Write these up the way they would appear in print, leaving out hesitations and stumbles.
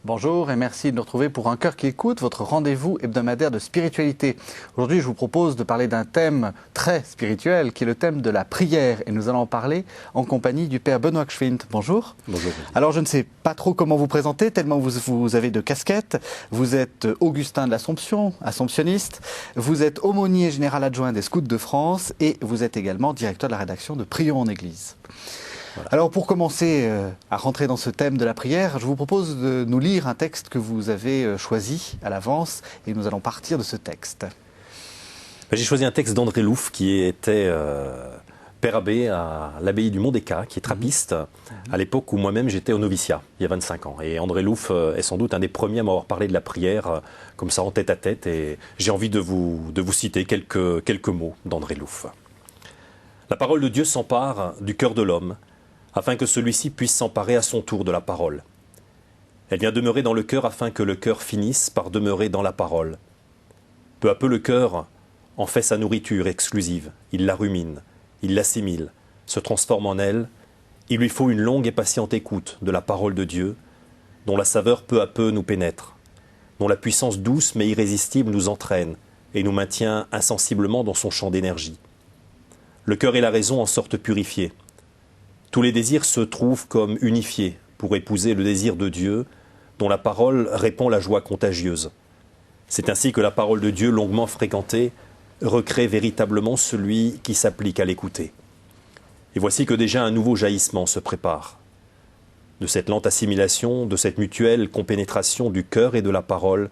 Bonjour et merci de nous retrouver pour Un cœur qui écoute, votre rendez-vous hebdomadaire de spiritualité. Aujourd'hui, je vous propose de parler d'un thème très spirituel qui est le thème de la prière. Et nous allons en parler en compagnie du Père Benoît Gschwind. Bonjour. Bonjour. Alors, je ne sais pas trop comment vous présenter, tellement vous avez de casquettes. Vous êtes Augustin de l'Assomption, assomptionniste. Vous êtes aumônier général adjoint des Scouts de France et vous êtes également directeur de la rédaction de Prions en Église. Voilà. Alors pour commencer à rentrer dans ce thème de la prière, je vous propose de nous lire un texte que vous avez choisi à l'avance et nous allons partir de ce texte. J'ai choisi un texte d'André Louf qui était père abbé à l'abbaye du Mont-des-Cats, qui est trappiste, à l'époque où moi-même j'étais au noviciat, il y a 25 ans. Et André Louf est sans doute un des premiers à m'avoir parlé de la prière comme ça en tête à tête et j'ai envie de vous citer quelques mots d'André Louf. La parole de Dieu s'empare du cœur de l'homme afin que celui-ci puisse s'emparer à son tour de la parole. Elle vient demeurer dans le cœur afin que le cœur finisse par demeurer dans la parole. Peu à peu le cœur en fait sa nourriture exclusive, il la rumine, il l'assimile, se transforme en elle, il lui faut une longue et patiente écoute de la parole de Dieu, dont la saveur peu à peu nous pénètre, dont la puissance douce mais irrésistible nous entraîne et nous maintient insensiblement dans son champ d'énergie. Le cœur et la raison en sortent purifiés. Tous les désirs se trouvent comme unifiés pour épouser le désir de Dieu, dont la parole répand la joie contagieuse. C'est ainsi que la parole de Dieu, longuement fréquentée, recrée véritablement celui qui s'applique à l'écouter. Et voici que déjà un nouveau jaillissement se prépare. De cette lente assimilation, de cette mutuelle compénétration du cœur et de la parole,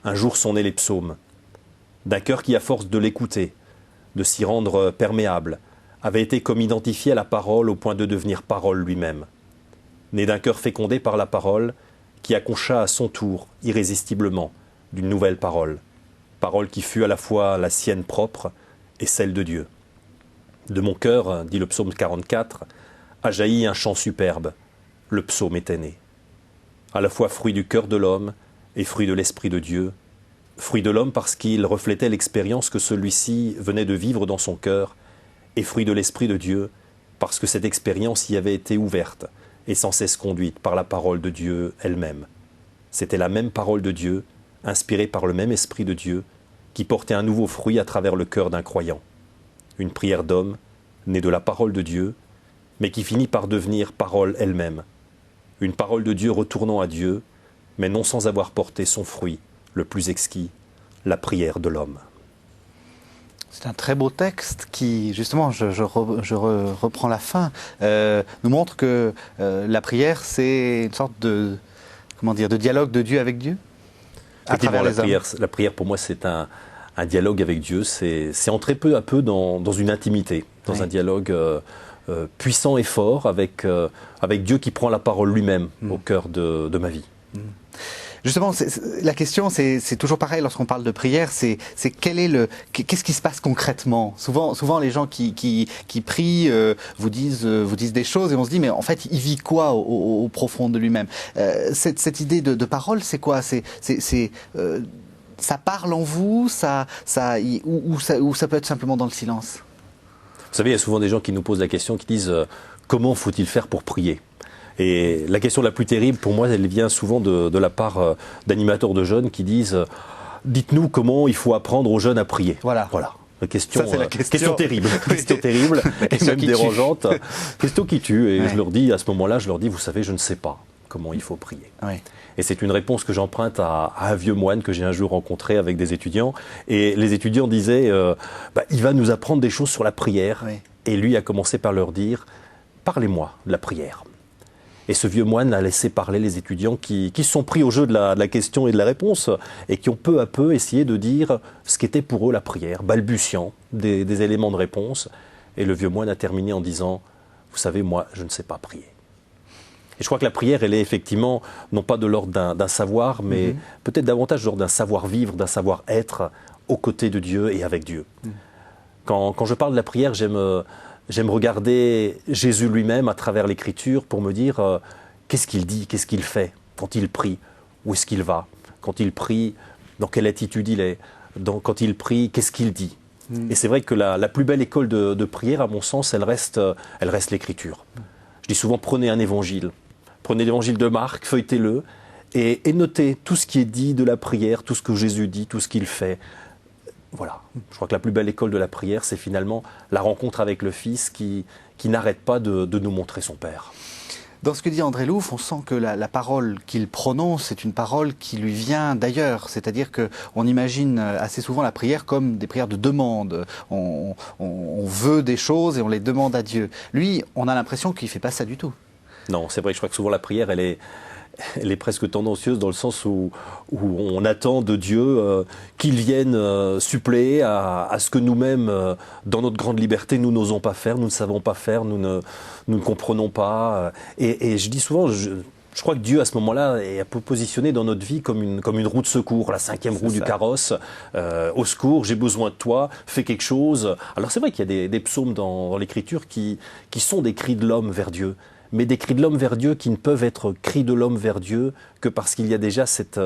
un jour sont nés les psaumes. D'un cœur qui, à force de l'écouter, de s'y rendre perméable, avait été comme identifié à la parole au point de devenir parole lui-même. Né d'un cœur fécondé par la parole, qui accoucha à son tour, irrésistiblement, d'une nouvelle parole. Parole qui fut à la fois la sienne propre et celle de Dieu. De mon cœur, dit le psaume 44, a jailli un chant superbe. Le psaume était né. À la fois fruit du cœur de l'homme et fruit de l'esprit de Dieu. Fruit de l'homme parce qu'il reflétait l'expérience que celui-ci venait de vivre dans son cœur, et fruit de l'Esprit de Dieu, parce que cette expérience y avait été ouverte et sans cesse conduite par la parole de Dieu elle-même. C'était la même parole de Dieu, inspirée par le même Esprit de Dieu, qui portait un nouveau fruit à travers le cœur d'un croyant. Une prière d'homme, née de la parole de Dieu, mais qui finit par devenir parole elle-même. Une parole de Dieu retournant à Dieu, mais non sans avoir porté son fruit, le plus exquis, la prière de l'homme. C'est un très beau texte qui, justement, je reprends la fin, nous montre que la prière, c'est une sorte de dialogue de Dieu avec Dieu à travers les hommes. La prière, pour moi, c'est un dialogue avec Dieu. C'est entrer peu à peu dans une intimité, dans un dialogue puissant et fort avec Dieu qui prend la parole lui-même au cœur de ma vie. Justement, la question, c'est toujours pareil lorsqu'on parle de prière, c'est qu'est-ce qui se passe concrètement. Souvent, les gens qui prient vous disent des choses et on se dit, mais en fait, il vit quoi au profond de lui-même. Cette idée de parole, c'est quoi? Ça parle en vous, ou ça peut être simplement dans le silence? Vous savez, il y a souvent des gens qui nous posent la question, qui disent comment faut-il faire pour prier? Et la question la plus terrible, pour moi, elle vient souvent de la part d'animateurs de jeunes qui disent « Dites-nous comment il faut apprendre aux jeunes à prier. » Voilà. La question, ça, c'est la question terrible, question terrible, et même dérangeante, question qui tue. Et je leur dis, à ce moment-là, vous savez, je ne sais pas comment il faut prier. Oui. Et c'est une réponse que j'emprunte à un vieux moine que j'ai un jour rencontré avec des étudiants. Et les étudiants disaient il va nous apprendre des choses sur la prière. Oui. Et lui a commencé par leur dire « Parlez-moi de la prière ». Et ce vieux moine a laissé parler les étudiants qui se sont pris au jeu de la question et de la réponse et qui ont peu à peu essayé de dire ce qu'était pour eux la prière, balbutiant des éléments de réponse. Et le vieux moine a terminé en disant « Vous savez, moi, je ne sais pas prier ». Et je crois que la prière, elle est effectivement, non pas de l'ordre d'un savoir, mais peut-être davantage de l'ordre d'un savoir-vivre, d'un savoir-être aux côtés de Dieu et avec Dieu. Quand je parle de la prière, j'aime regarder Jésus lui-même à travers l'Écriture pour me dire qu'est-ce qu'il dit, qu'est-ce qu'il fait quand il prie, où est-ce qu'il va, quand il prie, dans quelle attitude il est, quand il prie, qu'est-ce qu'il dit. Et c'est vrai que la plus belle école de prière, à mon sens, elle reste l'Écriture. Je dis souvent, prenez un évangile. Prenez l'évangile de Marc, feuilletez-le, et noter tout ce qui est dit de la prière, tout ce que Jésus dit, tout ce qu'il fait. Voilà, je crois que la plus belle école de la prière, c'est finalement la rencontre avec le Fils qui n'arrête pas de nous montrer son Père. Dans ce que dit André Louf, on sent que la parole qu'il prononce est une parole qui lui vient d'ailleurs. C'est-à-dire qu'on imagine assez souvent la prière comme des prières de demande. On veut des choses et on les demande à Dieu. Lui, on a l'impression qu'il ne fait pas ça du tout. Non, c'est vrai, je crois que souvent la prière, elle est presque tendancieuse dans le sens où on attend de Dieu qu'il vienne suppléer à ce que nous-mêmes, dans notre grande liberté, nous n'osons pas faire, nous ne savons pas faire, nous ne comprenons pas. Et je dis souvent, je crois que Dieu, à ce moment-là, est un peu positionné dans notre vie comme une roue de secours, la 5e roue du carrosse. Au secours, j'ai besoin de toi, fais quelque chose. Alors c'est vrai qu'il y a des psaumes dans l'Écriture qui sont des cris de l'homme vers Dieu. Mais des cris de l'homme vers Dieu qui ne peuvent être cris de l'homme vers Dieu que parce qu'il y a déjà cette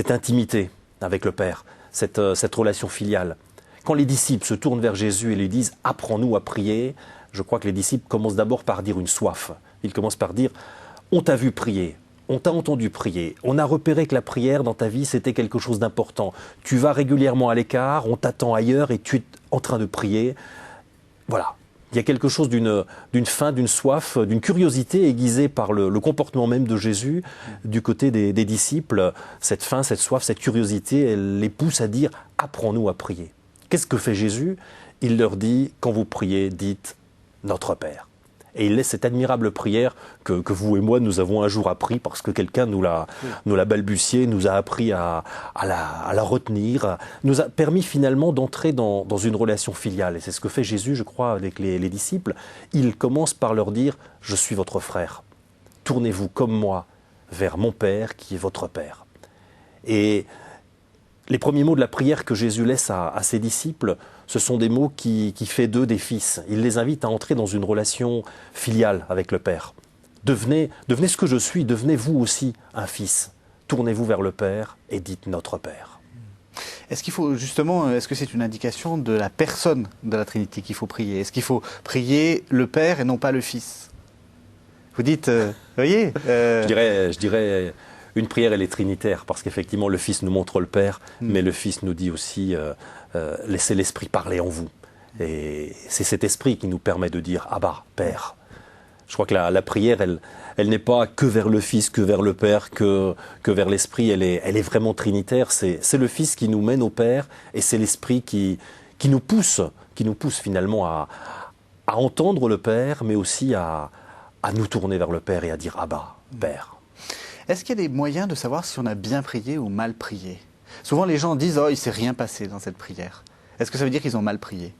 intimité avec le Père, cette relation filiale. Quand les disciples se tournent vers Jésus et lui disent « Apprends-nous à prier », je crois que les disciples commencent d'abord par dire une soif. Ils commencent par dire « On t'a vu prier, on t'a entendu prier, on a repéré que la prière dans ta vie c'était quelque chose d'important. Tu vas régulièrement à l'écart, on t'attend ailleurs et tu es en train de prier. » Voilà. Il y a quelque chose d'une faim, d'une soif, d'une curiosité aiguisée par le comportement même de Jésus du côté des disciples. Cette faim, cette soif, cette curiosité, elle les pousse à dire « Apprends-nous à prier ». Qu'est-ce que fait Jésus? Il leur dit « Quand vous priez, dites « Notre Père ». Et il laisse cette admirable prière que vous et moi, nous avons un jour appris parce que quelqu'un nous l'a balbutié, nous a appris à la retenir, nous a permis finalement d'entrer dans une relation filiale. Et c'est ce que fait Jésus, je crois, avec les disciples. Il commence par leur dire « Je suis votre frère. Tournez-vous comme moi vers mon Père qui est votre Père. » Et les premiers mots de la prière que Jésus laisse à ses disciples, ce sont des mots qui fait d'eux des fils. Il les invite à entrer dans une relation filiale avec le Père. Devenez ce que je suis, devenez vous aussi un fils. Tournez-vous vers le Père et dites notre Père. Est-ce qu'il faut justement, est-ce que c'est une indication de la personne de la Trinité qu'il faut prier? Est-ce qu'il faut prier le Père et non pas le Fils? Vous dites, voyez Je dirais, une prière, elle est trinitaire, parce qu'effectivement, le Fils nous montre le Père, mais le Fils nous dit aussi, laissez l'Esprit parler en vous. Et c'est cet Esprit qui nous permet de dire, Abba, Père. Je crois que la prière, elle n'est pas que vers le Fils, que vers le Père, que vers l'Esprit, elle est vraiment trinitaire. C'est le Fils qui nous mène au Père, et c'est l'Esprit qui nous pousse finalement à entendre le Père, mais aussi à nous tourner vers le Père et à dire, Abba, Père. Est-ce qu'il y a des moyens de savoir si on a bien prié ou mal prié? Souvent les gens disent « Oh, il ne s'est rien passé dans cette prière ». Est-ce que ça veut dire qu'ils ont mal prié?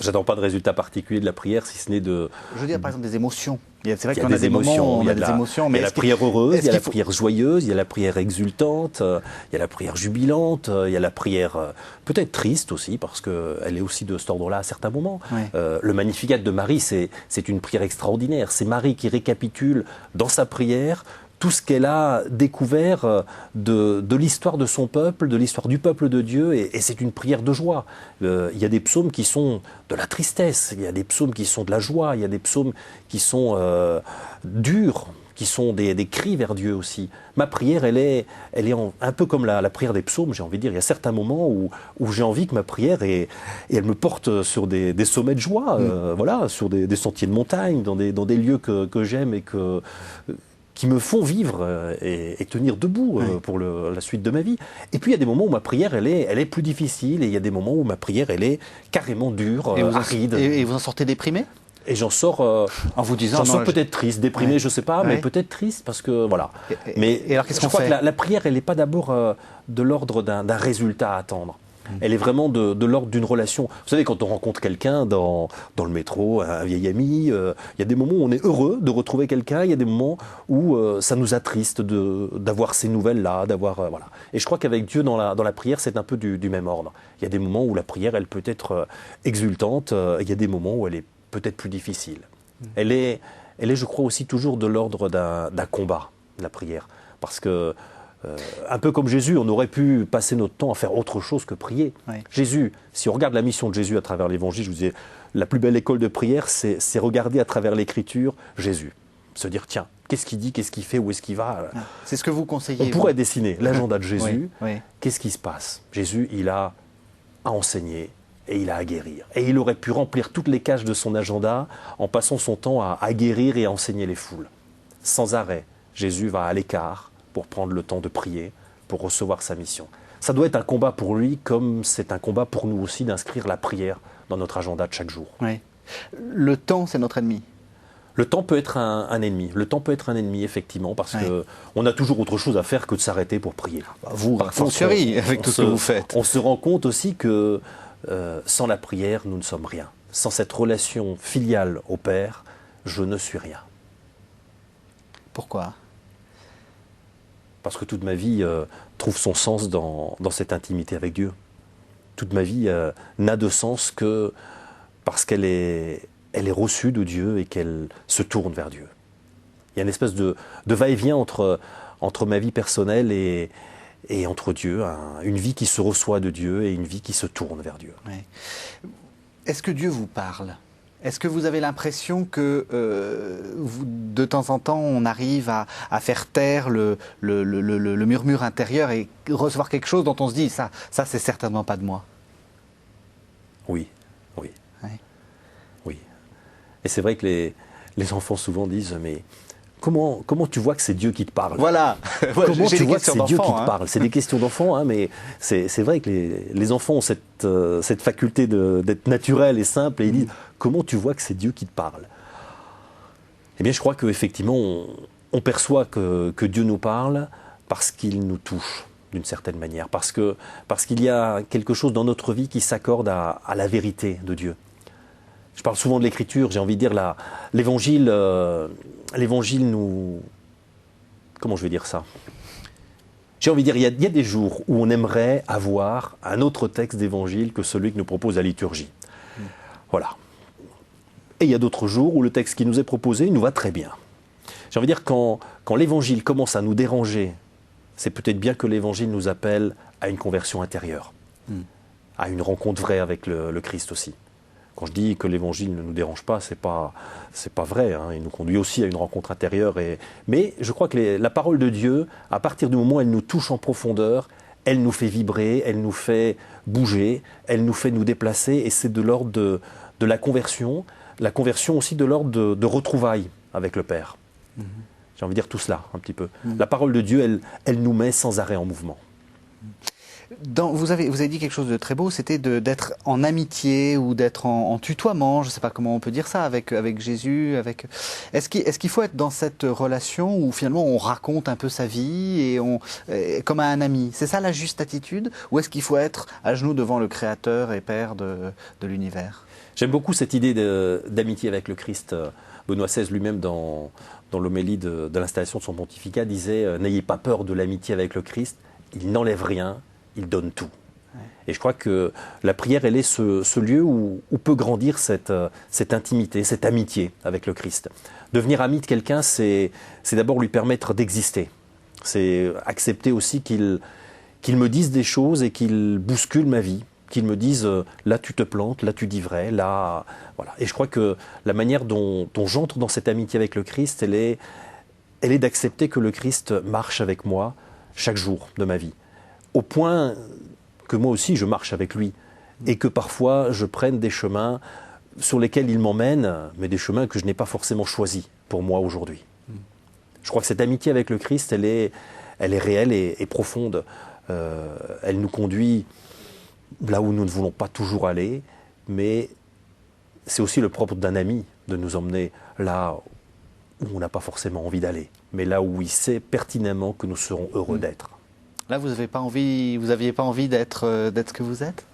J'attends pas de résultat particulier de la prière, si ce n'est de... Je veux dire par exemple des émotions. C'est vrai qu'il qu'on a des émotions, il y a des émotions. Mais il y a la prière heureuse, il y a la prière joyeuse, il y a la prière exultante, il y a la prière jubilante, il y a la prière peut-être triste aussi, parce qu'elle est aussi de cet ordre-là à certains moments. Oui. Le Magnificat de Marie, c'est une prière extraordinaire. C'est Marie qui récapitule dans sa prière tout ce qu'elle a découvert de l'histoire de son peuple, de l'histoire du peuple de Dieu, et c'est une prière de joie. Il y a des psaumes qui sont de la tristesse, il y a des psaumes qui sont de la joie, il y a des psaumes qui sont durs, qui sont des cris vers Dieu aussi. Ma prière, elle est un peu comme la prière des psaumes, j'ai envie de dire. Il y a certains moments où j'ai envie que ma prière, et elle me porte sur des sommets de joie, voilà, sur des sentiers de montagne, dans des lieux que j'aime et qui me font vivre et tenir debout pour la suite de ma vie. Et puis il y a des moments où ma prière, elle est plus difficile, et il y a des moments où ma prière, elle est carrément dure, aride. Et vous en sortez déprimé? Et j'en sors en vous disant, j'en sors peut-être triste, déprimé, je sais pas, mais peut-être triste parce que voilà. Mais alors qu'est-ce qu'on fait? Je crois que la prière, elle n'est pas d'abord de l'ordre d'un résultat à attendre. Elle est vraiment de l'ordre d'une relation. Vous savez, quand on rencontre quelqu'un dans le métro, un vieil ami, il y a des moments où on est heureux de retrouver quelqu'un, il y a des moments où ça nous attriste d'avoir ces nouvelles-là, voilà. Et je crois qu'avec Dieu, dans la prière, c'est un peu du même ordre. Il y a des moments où la prière, elle peut être exultante, il y a des moments où elle est peut-être plus difficile. Elle est, je crois, aussi toujours de l'ordre d'un combat, la prière. Parce que un peu comme Jésus, on aurait pu passer notre temps à faire autre chose que prier. Oui. Jésus, si on regarde la mission de Jésus à travers l'Évangile, je vous disais, la plus belle école de prière, c'est regarder à travers l'Écriture Jésus. Se dire, tiens, qu'est-ce qu'il dit, qu'est-ce qu'il fait, où est-ce qu'il va. C'est ce que vous conseillez. On pourrait dessiner l'agenda de Jésus. Oui, oui. Qu'est-ce qui se passe? Jésus, il a à enseigner et il a à guérir. Et il aurait pu remplir toutes les cases de son agenda en passant son temps à guérir et à enseigner les foules. Sans arrêt, Jésus va à l'écart pour prendre le temps de prier, pour recevoir sa mission. Ça doit être un combat pour lui, comme c'est un combat pour nous aussi d'inscrire la prière dans notre agenda de chaque jour. Oui. Le temps, c'est notre ennemi. Le temps peut être un ennemi. Le temps peut être un ennemi, effectivement, parce qu'on a toujours autre chose à faire que de s'arrêter pour prier. Vous, par fonctionnerie, avec tout ce que vous faites. On se rend compte aussi que sans la prière, nous ne sommes rien. Sans cette relation filiale au Père, je ne suis rien. Pourquoi? Parce que toute ma vie trouve son sens dans cette intimité avec Dieu. Toute ma vie n'a de sens que parce qu'elle est reçue de Dieu et qu'elle se tourne vers Dieu. Il y a une espèce de va-et-vient entre ma vie personnelle et entre Dieu, une vie qui se reçoit de Dieu et une vie qui se tourne vers Dieu. Oui. Est-ce que Dieu vous parle? Est-ce que vous avez l'impression que de temps en temps, on arrive à faire taire le murmure intérieur et recevoir quelque chose dont on se dit, ça c'est certainement pas de moi? Oui. Et c'est vrai que les enfants souvent disent, mais comment tu vois que c'est Dieu qui te parle? Voilà. Comment tu vois que c'est Dieu qui te parle? C'est des questions d'enfants, hein, mais c'est vrai que les enfants ont cette faculté d'être naturels et simples, et ils disent, comment tu vois que c'est Dieu qui te parle? Eh bien, je crois qu'effectivement, on perçoit que Dieu nous parle parce qu'il nous touche d'une certaine manière, parce qu'il y a quelque chose dans notre vie qui s'accorde à la vérité de Dieu. Je parle souvent de l'Écriture, j'ai envie de dire l'Évangile nous... Comment je vais dire ça? J'ai envie de dire, il y a des jours où on aimerait avoir un autre texte d'Évangile que celui que nous propose la liturgie. Voilà. Et il y a d'autres jours où le texte qui nous est proposé nous va très bien. J'ai envie de dire, quand l'Évangile commence à nous déranger, c'est peut-être bien que l'Évangile nous appelle à une conversion intérieure, à une rencontre vraie avec le Christ aussi. Quand je dis que l'Évangile ne nous dérange pas, c'est pas vrai. Hein. Il nous conduit aussi à une rencontre intérieure. Mais je crois que la parole de Dieu, à partir du moment où elle nous touche en profondeur, elle nous fait vibrer, elle nous fait bouger, elle nous fait nous déplacer. Et c'est de l'ordre de la conversion aussi de l'ordre de retrouvailles avec le Père. J'ai envie de dire tout cela un petit peu. La parole de Dieu, elle nous met sans arrêt en mouvement. Vous avez dit quelque chose de très beau, c'était d'être en amitié ou d'être en tutoiement, je ne sais pas comment on peut dire ça, avec Jésus. Est-ce qu'il faut être dans cette relation où finalement on raconte un peu sa vie et comme à un ami? C'est ça la juste attitude? Ou est-ce qu'il faut être à genoux devant le Créateur et Père de l'univers? J'aime beaucoup cette idée d'amitié avec le Christ. Benoît XVI lui-même, dans l'homélie de l'installation de son pontificat, disait « N'ayez pas peur de l'amitié avec le Christ, il n'enlève rien, il donne tout. » Et je crois que la prière, elle est ce lieu où peut grandir cette intimité, cette amitié avec le Christ. Devenir ami de quelqu'un, c'est d'abord lui permettre d'exister. C'est accepter aussi qu'il me dise des choses et qu'il bouscule ma vie. Qu'il me dise là tu te plantes, là tu dis vrai, là... Voilà. Et je crois que la manière dont j'entre dans cette amitié avec le Christ, elle est d'accepter que le Christ marche avec moi chaque jour de ma vie. Au point que moi aussi je marche avec lui. Et que parfois je prenne des chemins sur lesquels il m'emmène, mais des chemins que je n'ai pas forcément choisis pour moi aujourd'hui. Je crois que cette amitié avec le Christ, elle est réelle et profonde. Elle nous conduit là où nous ne voulons pas toujours aller, mais c'est aussi le propre d'un ami de nous emmener là où on n'a pas forcément envie d'aller, mais là où il sait pertinemment que nous serons heureux d'être. Là, vous n'aviez pas envie d'être ce que vous êtes?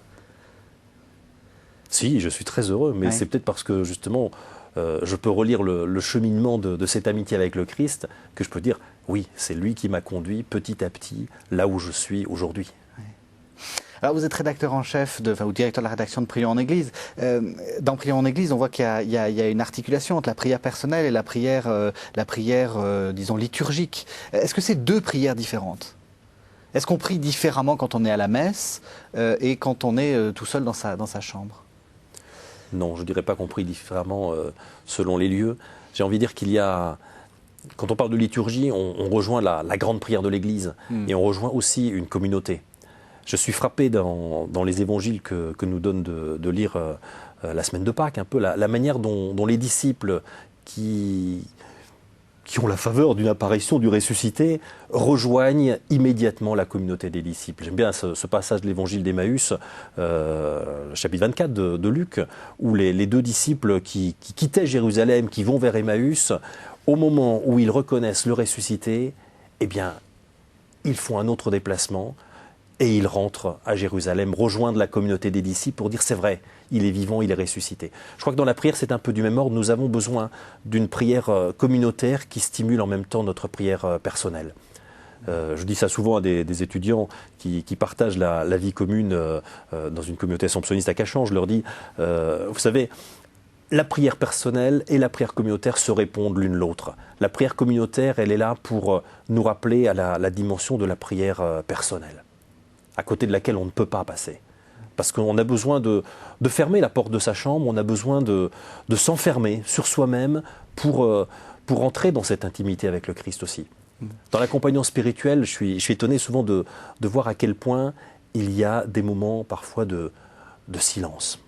Si, je suis très heureux, mais c'est peut-être parce que justement, je peux relire le cheminement de cette amitié avec le Christ, que je peux dire, oui, c'est lui qui m'a conduit petit à petit là où je suis aujourd'hui. Alors vous êtes rédacteur en chef, ou directeur de la rédaction de Prions en Église. Dans Prions en Église, on voit qu'il y a une articulation entre la prière personnelle et la prière, disons, liturgique. Est-ce que c'est deux prières différentes? Est-ce qu'on prie différemment quand on est à la messe et quand on est tout seul dans sa chambre? Non, je ne dirais pas qu'on prie différemment selon les lieux. J'ai envie de dire qu'il y a quand on parle de liturgie, on rejoint la grande prière de l'Église et on rejoint aussi une communauté. Je suis frappé dans les évangiles que nous donne de lire la semaine de Pâques, un peu la manière dont les disciples qui ont la faveur d'une apparition du ressuscité rejoignent immédiatement la communauté des disciples. J'aime bien ce passage de l'évangile d'Emmaüs, chapitre 24 de Luc, où les deux disciples qui quittaient Jérusalem, qui vont vers Emmaüs, au moment où ils reconnaissent le ressuscité, eh bien, ils font un autre déplacement et ils rentrent à Jérusalem, rejoindre la communauté des disciples pour dire c'est vrai, il est vivant, il est ressuscité. Je crois que dans la prière, c'est un peu du même ordre. Nous avons besoin d'une prière communautaire qui stimule en même temps notre prière personnelle. Je dis ça souvent à des étudiants qui partagent la vie commune dans une communauté assomptionniste à Cachan. Je leur dis, vous savez, la prière personnelle et la prière communautaire se répondent l'une l'autre. La prière communautaire, elle est là pour nous rappeler à la dimension de la prière personnelle, à côté de laquelle on ne peut pas passer. Parce qu'on a besoin de fermer la porte de sa chambre, on a besoin de s'enfermer sur soi-même pour entrer dans cette intimité avec le Christ aussi. Dans l'accompagnement spirituel, je suis étonné souvent de voir à quel point il y a des moments parfois de silence,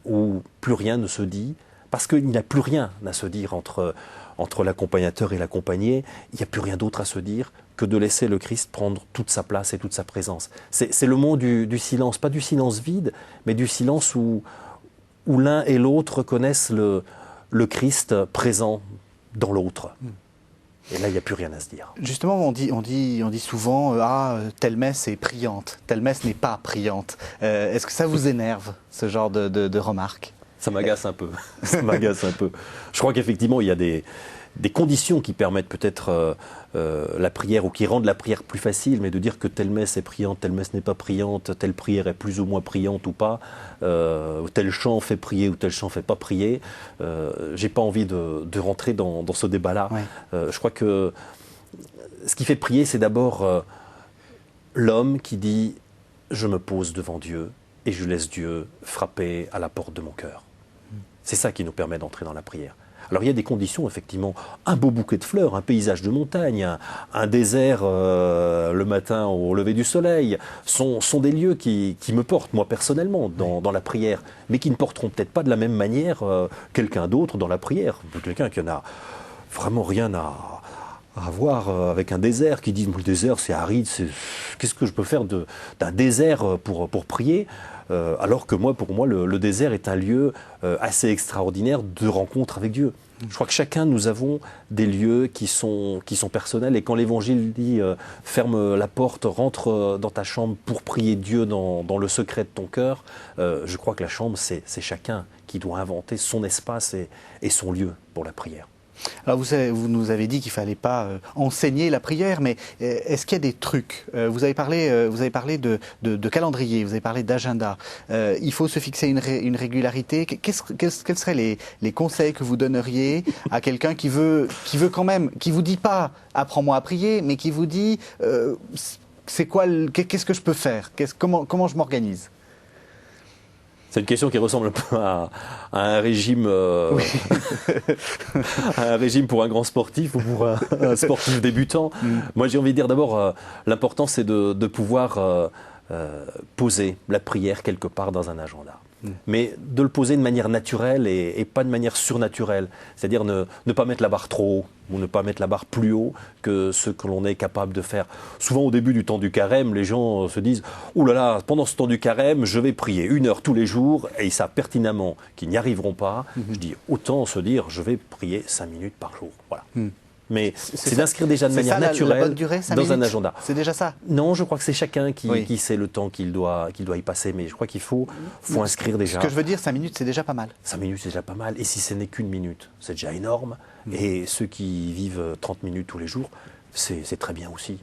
où plus rien ne se dit, parce qu'il n'y a plus rien à se dire entre l'accompagnateur et l'accompagné, il n'y a plus rien d'autre à se dire que de laisser le Christ prendre toute sa place et toute sa présence. C'est le moment du silence, pas du silence vide, mais du silence où l'un et l'autre reconnaissent le Christ présent dans l'autre. Et là, il n'y a plus rien à se dire. Justement, on dit souvent telle messe est priante, telle messe n'est pas priante. Est-ce que ça vous énerve, ce genre de remarques? Ça m'agace un peu. Ça m'agace un peu. Je crois qu'effectivement, il y a des conditions qui permettent peut-être la prière ou qui rendent la prière plus facile, mais de dire que telle messe est priante, telle messe n'est pas priante, telle prière est plus ou moins priante ou pas, tel chant fait prier ou tel chant fait pas prier, j'ai pas envie de rentrer dans ce débat-là. Ouais. Je crois que ce qui fait prier, c'est d'abord l'homme qui dit « je me pose devant Dieu et je laisse Dieu frapper à la porte de mon cœur ». C'est ça qui nous permet d'entrer dans la prière. Alors il y a des conditions, effectivement, un beau bouquet de fleurs, un paysage de montagne, un désert le matin au lever du soleil, sont des lieux qui me portent, moi personnellement, dans la prière, mais qui ne porteront peut-être pas de la même manière quelqu'un d'autre dans la prière. Quelqu'un qui n'a vraiment rien à voir avec un désert, qui dit « le désert c'est aride, qu'est-ce que je peux faire d'un désert pour prier ?» alors que pour moi, le désert est un lieu assez extraordinaire de rencontre avec Dieu. Je crois que chacun, nous avons des lieux qui sont personnels. Et quand l'Évangile dit ferme la porte, rentre dans ta chambre pour prier Dieu dans le secret de ton cœur, je crois que la chambre, c'est chacun qui doit inventer son espace et son lieu pour la prière. Alors vous nous avez dit qu'il ne fallait pas enseigner la prière, mais est-ce qu'il y a des trucs? Vous avez parlé de calendrier, vous avez parlé d'agenda. Il faut se fixer une régularité. Quels seraient les conseils que vous donneriez à quelqu'un qui veut quand même, qui vous dit pas apprends-moi à prier, mais qui vous dit qu'est-ce que je peux faire? Comment je m'organise? C'est une question qui ressemble un peu à un régime, oui. À un régime pour un grand sportif ou pour un sportif débutant. Moi, j'ai envie de dire d'abord, l'important c'est de pouvoir poser la prière quelque part dans un agenda. Mais de le poser de manière naturelle et pas de manière surnaturelle. C'est-à-dire ne pas mettre la barre trop haut ou ne pas mettre la barre plus haut que ce que l'on est capable de faire. Souvent au début du temps du carême, les gens se disent « Ouh là là, pendant ce temps du carême, je vais prier 1 heure tous les jours » et ils savent pertinemment qu'ils n'y arriveront pas. Je dis autant se dire « Je vais prier 5 minutes par jour ». Voilà. Mais c'est d'inscrire déjà de manière naturelle la bonne durée, dans un agenda. C'est déjà ça? Non, je crois que c'est chacun qui sait le temps qu'il doit y passer. Mais je crois qu'il faut inscrire déjà. Ce que je veux dire, 5 minutes, c'est déjà pas mal. 5 minutes, c'est déjà pas mal. Et si ce n'est qu'1 minute, c'est déjà énorme. Et ceux qui vivent 30 minutes tous les jours, c'est très bien aussi.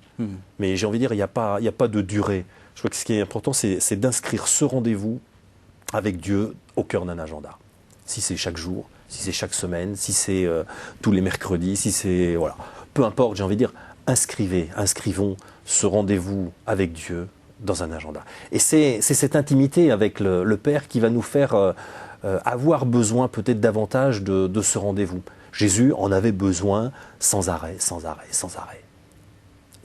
Mais j'ai envie de dire, il n'y a pas de durée. Je crois que ce qui est important, c'est d'inscrire ce rendez-vous avec Dieu au cœur d'un agenda. Si c'est chaque jour, si c'est chaque semaine, si c'est tous les mercredis, si c'est... Voilà. Peu importe, j'ai envie de dire, inscrivons ce rendez-vous avec Dieu dans un agenda. Et c'est cette intimité avec le Père qui va nous faire avoir besoin peut-être davantage de ce rendez-vous. Jésus en avait besoin sans arrêt, sans arrêt, sans arrêt.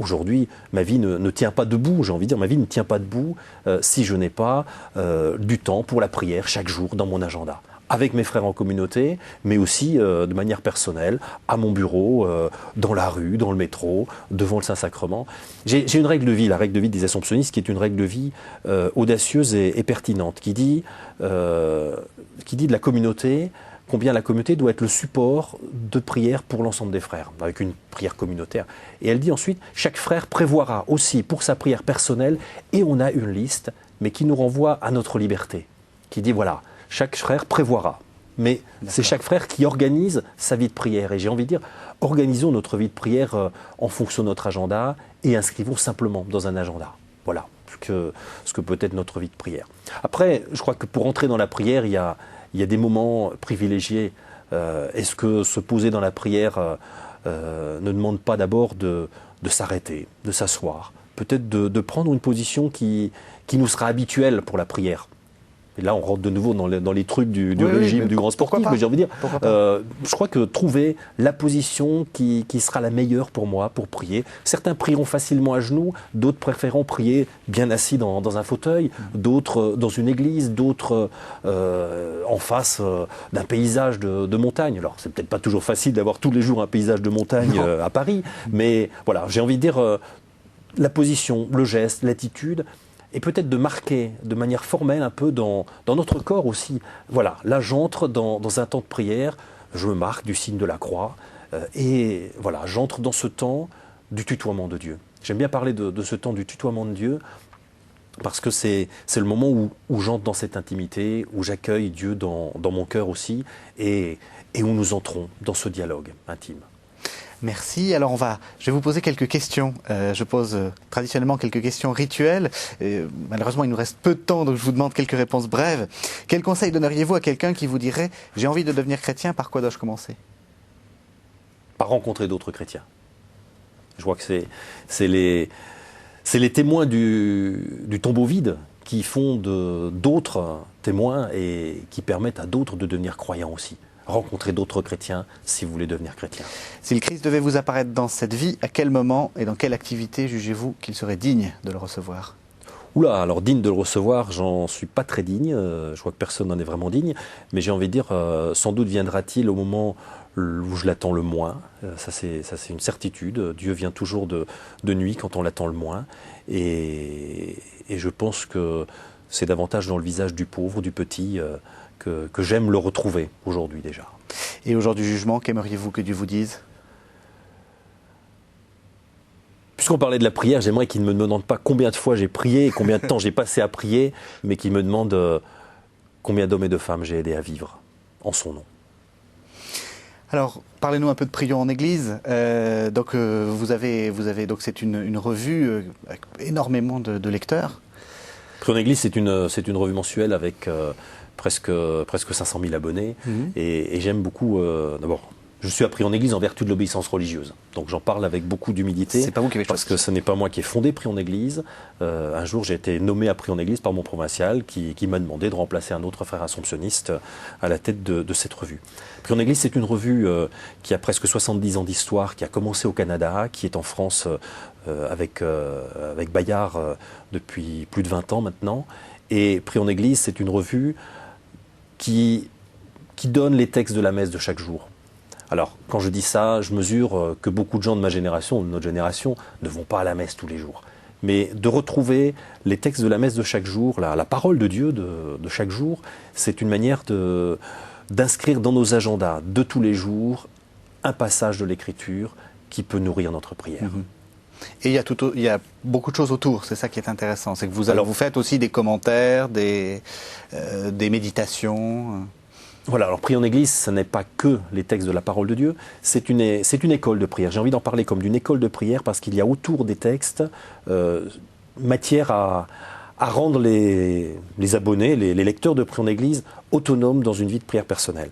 Aujourd'hui, ma vie ne tient pas debout, j'ai envie de dire, ma vie ne tient pas debout si je n'ai pas du temps pour la prière chaque jour dans mon agenda. Avec mes frères en communauté, mais aussi de manière personnelle, à mon bureau, dans la rue, dans le métro, devant le Saint-Sacrement. J'ai une règle de vie, la règle de vie des Assomptionnistes, qui est une règle de vie audacieuse et pertinente, qui dit de la communauté combien la communauté doit être le support de prière pour l'ensemble des frères, avec une prière communautaire. Et elle dit ensuite, chaque frère prévoira aussi pour sa prière personnelle, et on a une liste, mais qui nous renvoie à notre liberté, qui dit voilà, chaque frère prévoira. Mais c'est chaque frère qui organise sa vie de prière. Et j'ai envie de dire, organisons notre vie de prière en fonction de notre agenda et inscrivons simplement dans un agenda. Voilà ce que peut être notre vie de prière. Après, je crois que pour entrer dans la prière, il y a des moments privilégiés. Est-ce que se poser dans la prière ne demande pas d'abord de s'arrêter, de s'asseoir, peut-être de prendre une position qui nous sera habituelle pour la prière? Et là, on rentre de nouveau dans les trucs du régime, du grand sportif. Mais j'ai envie de dire, je crois que trouver la position qui sera la meilleure pour moi, pour prier. Certains prieront facilement à genoux, d'autres préféreront prier bien assis dans un fauteuil, d'autres dans une église, d'autres en face d'un paysage de montagne. Alors, c'est peut-être pas toujours facile d'avoir tous les jours un paysage de montagne à Paris, mais voilà, j'ai envie de dire la position, le geste, l'attitude, et peut-être de marquer de manière formelle un peu dans notre corps aussi. Voilà, là j'entre dans un temps de prière, je me marque du signe de la croix, et voilà, j'entre dans ce temps du tutoiement de Dieu. J'aime bien parler de ce temps du tutoiement de Dieu, parce que c'est le moment où j'entre dans cette intimité, où j'accueille Dieu dans mon cœur aussi, et où nous entrons dans ce dialogue intime. Merci. Alors je vais vous poser quelques questions. Je pose traditionnellement quelques questions rituelles. Malheureusement, il nous reste peu de temps, donc je vous demande quelques réponses brèves. Quel conseil donneriez-vous à quelqu'un qui vous dirait « J'ai envie de devenir chrétien, par quoi dois-je commencer ?» Par rencontrer d'autres chrétiens. Je vois que c'est les témoins du tombeau vide qui font d'autres témoins et qui permettent à d'autres de devenir croyants aussi. Rencontrer d'autres chrétiens si vous voulez devenir chrétien. Si le Christ devait vous apparaître dans cette vie, à quel moment et dans quelle activité jugez-vous qu'il serait digne de le recevoir ? Oula, alors digne de le recevoir, j'en suis pas très digne, je vois que personne n'en est vraiment digne, mais j'ai envie de dire, sans doute viendra-t-il au moment où je l'attends le moins, ça c'est une certitude, Dieu vient toujours de nuit quand on l'attend le moins, et je pense que c'est davantage dans le visage du pauvre, du petit, que j'aime le retrouver aujourd'hui déjà. Et au jour du jugement, qu'aimeriez-vous que Dieu vous dise ? Puisqu'on parlait de la prière, j'aimerais qu'il ne me demande pas combien de fois j'ai prié et combien de temps j'ai passé à prier, mais qu'il me demande combien d'hommes et de femmes j'ai aidé à vivre en son nom. Alors, parlez-nous un peu de Prions en Église. Donc, vous avez donc c'est une revue avec énormément de lecteurs. Prions en Église, c'est une revue mensuelle avec presque 500 000 abonnés. Et j'aime beaucoup, d'abord, je suis à Prions en Église en vertu de l'obéissance religieuse. Donc j'en parle avec beaucoup d'humilité. C'est pas vous qui avez choisi. Parce que ce n'est pas moi qui ai fondé Prions en Église. Un jour, j'ai été nommé à Prions en Église par mon provincial qui m'a demandé de remplacer un autre frère assomptionniste à la tête de cette revue. Prions en Église, c'est une revue qui a presque 70 ans d'histoire, qui a commencé au Canada, qui est en France avec Bayard depuis plus de 20 ans maintenant. Et Prions en Église, c'est une revue qui donne les textes de la messe de chaque jour. Alors, quand je dis ça, je mesure que beaucoup de gens de ma génération, de notre génération, ne vont pas à la messe tous les jours. Mais de retrouver les textes de la messe de chaque jour, la parole de Dieu de chaque jour, c'est une manière d'inscrire dans nos agendas de tous les jours un passage de l'Écriture qui peut nourrir notre prière. Et il y a beaucoup de choses autour, c'est ça qui est intéressant. C'est que vous faites aussi des commentaires, des méditations. Voilà, alors prier en Église, ce n'est pas que les textes de la parole de Dieu, c'est une école de prière. J'ai envie d'en parler comme d'une école de prière parce qu'il y a autour des textes matière à rendre les abonnés, les lecteurs de Prions en Église autonomes dans une vie de prière personnelle.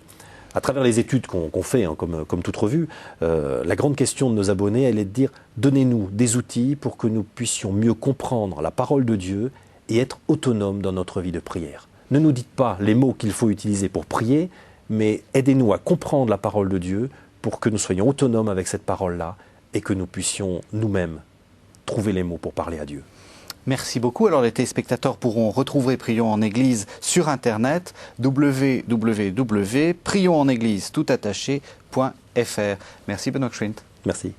À travers les études qu'on fait, comme toute revue, la grande question de nos abonnés, elle est de dire « Donnez-nous des outils pour que nous puissions mieux comprendre la parole de Dieu et être autonomes dans notre vie de prière. » Ne nous dites pas les mots qu'il faut utiliser pour prier, mais aidez-nous à comprendre la parole de Dieu pour que nous soyons autonomes avec cette parole-là et que nous puissions nous-mêmes trouver les mots pour parler à Dieu. Merci beaucoup. Alors les téléspectateurs pourront retrouver Prions en Église sur Internet, www.prionsenéglise.fr. Merci Benoît Schwint. Merci.